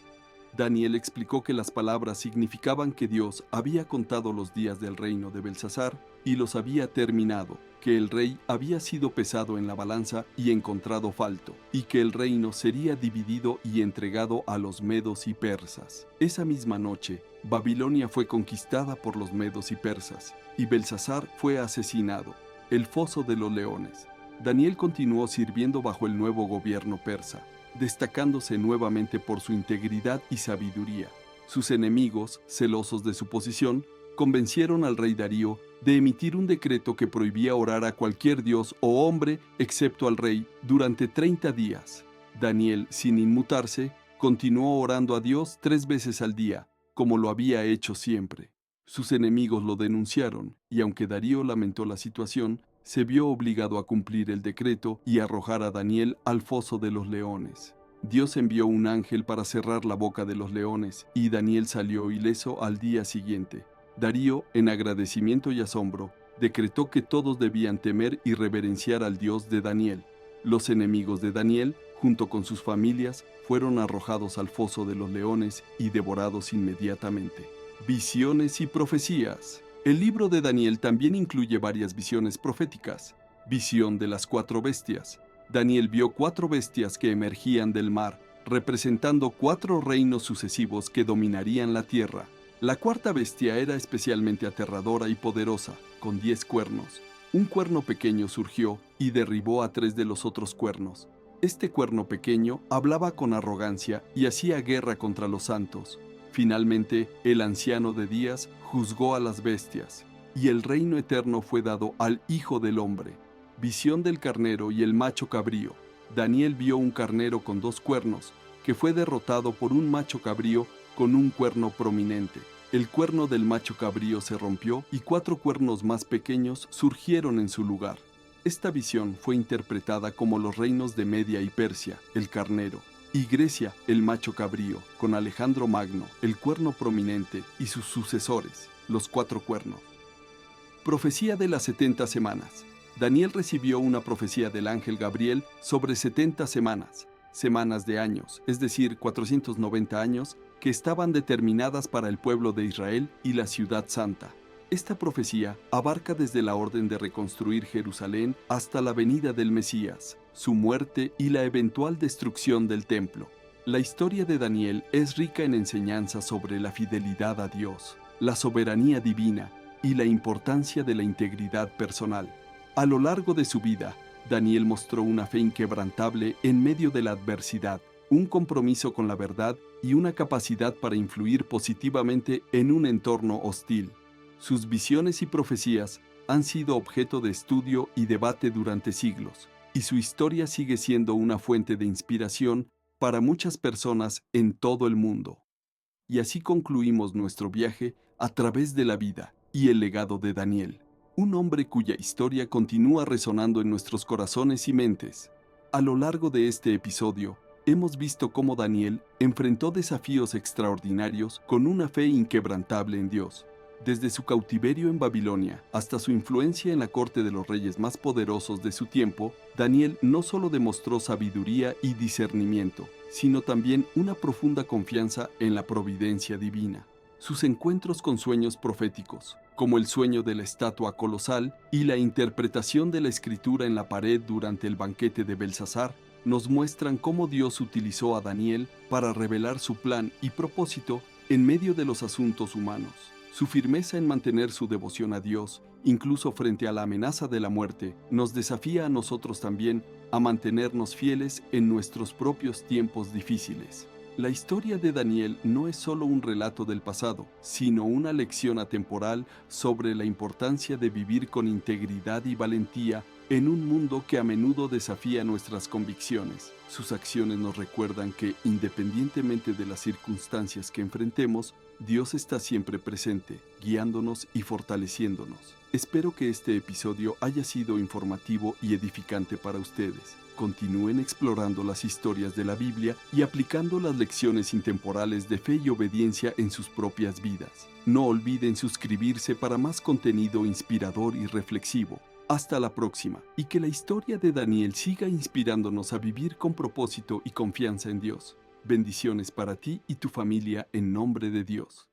Daniel explicó que las palabras significaban que Dios había contado los días del reino de Belsasar y los había terminado, que el rey había sido pesado en la balanza y encontrado falto, y que el reino sería dividido y entregado a los medos y persas. Esa misma noche, Babilonia fue conquistada por los medos y persas, y Belsasar fue asesinado. El foso de los leones. Daniel continuó sirviendo bajo el nuevo gobierno persa, destacándose nuevamente por su integridad y sabiduría. Sus enemigos, celosos de su posición, convencieron al rey Darío de emitir un decreto que prohibía orar a cualquier dios o hombre excepto al rey durante 30 días. Daniel, sin inmutarse, continuó orando a Dios 3 veces al día, como lo había hecho siempre. Sus enemigos lo denunciaron, y aunque Darío lamentó la situación, se vio obligado a cumplir el decreto y arrojar a Daniel al foso de los leones. Dios envió un ángel para cerrar la boca de los leones, y Daniel salió ileso al día siguiente. Darío, en agradecimiento y asombro, decretó que todos debían temer y reverenciar al Dios de Daniel. Los enemigos de Daniel, junto con sus familias, fueron arrojados al foso de los leones y devorados inmediatamente. Visiones y profecías. El libro de Daniel también incluye varias visiones proféticas. Visión de las 4 bestias. Daniel vio 4 bestias que emergían del mar, representando 4 reinos sucesivos que dominarían la tierra. La 4ª bestia era especialmente aterradora y poderosa, con 10 cuernos. Un cuerno pequeño surgió y derribó a 3 de los otros cuernos. Este cuerno pequeño hablaba con arrogancia y hacía guerra contra los santos. Finalmente, el anciano de días juzgó a las bestias, y el reino eterno fue dado al Hijo del Hombre. Visión del carnero y el macho cabrío. Daniel vio un carnero con 2 cuernos, que fue derrotado por un macho cabrío con un cuerno prominente. El cuerno del macho cabrío se rompió y 4 cuernos más pequeños surgieron en su lugar. Esta visión fue interpretada como los reinos de Media y Persia, el carnero, y Grecia, el macho cabrío, con Alejandro Magno, el cuerno prominente, y sus sucesores, los 4 cuernos. Profecía de las 70 semanas. Daniel recibió una profecía del ángel Gabriel sobre 70 semanas, semanas de años, es decir, 490 años, que estaban determinadas para el pueblo de Israel y la ciudad santa. Esta profecía abarca desde la orden de reconstruir Jerusalén hasta la venida del Mesías, su muerte y la eventual destrucción del templo. La historia de Daniel es rica en enseñanzas sobre la fidelidad a Dios, la soberanía divina y la importancia de la integridad personal. A lo largo de su vida, Daniel mostró una fe inquebrantable en medio de la adversidad, un compromiso con la verdad y una capacidad para influir positivamente en un entorno hostil. Sus visiones y profecías han sido objeto de estudio y debate durante siglos, y su historia sigue siendo una fuente de inspiración para muchas personas en todo el mundo. Y así concluimos nuestro viaje a través de la vida y el legado de Daniel, un hombre cuya historia continúa resonando en nuestros corazones y mentes. A lo largo de este episodio, hemos visto cómo Daniel enfrentó desafíos extraordinarios con una fe inquebrantable en Dios. Desde su cautiverio en Babilonia hasta su influencia en la corte de los reyes más poderosos de su tiempo, Daniel no solo demostró sabiduría y discernimiento, sino también una profunda confianza en la providencia divina. Sus encuentros con sueños proféticos, como el sueño de la estatua colosal y la interpretación de la escritura en la pared durante el banquete de Belsasar, nos muestran cómo Dios utilizó a Daniel para revelar su plan y propósito en medio de los asuntos humanos. Su firmeza en mantener su devoción a Dios, incluso frente a la amenaza de la muerte, nos desafía a nosotros también a mantenernos fieles en nuestros propios tiempos difíciles. La historia de Daniel no es solo un relato del pasado, sino una lección atemporal sobre la importancia de vivir con integridad y valentía en un mundo que a menudo desafía nuestras convicciones. Sus acciones nos recuerdan que, independientemente de las circunstancias que enfrentemos, Dios está siempre presente, guiándonos y fortaleciéndonos. Espero que este episodio haya sido informativo y edificante para ustedes. Continúen explorando las historias de la Biblia y aplicando las lecciones intemporales de fe y obediencia en sus propias vidas. No olviden suscribirse para más contenido inspirador y reflexivo. Hasta la próxima, y que la historia de Daniel siga inspirándonos a vivir con propósito y confianza en Dios. Bendiciones para ti y tu familia en nombre de Dios.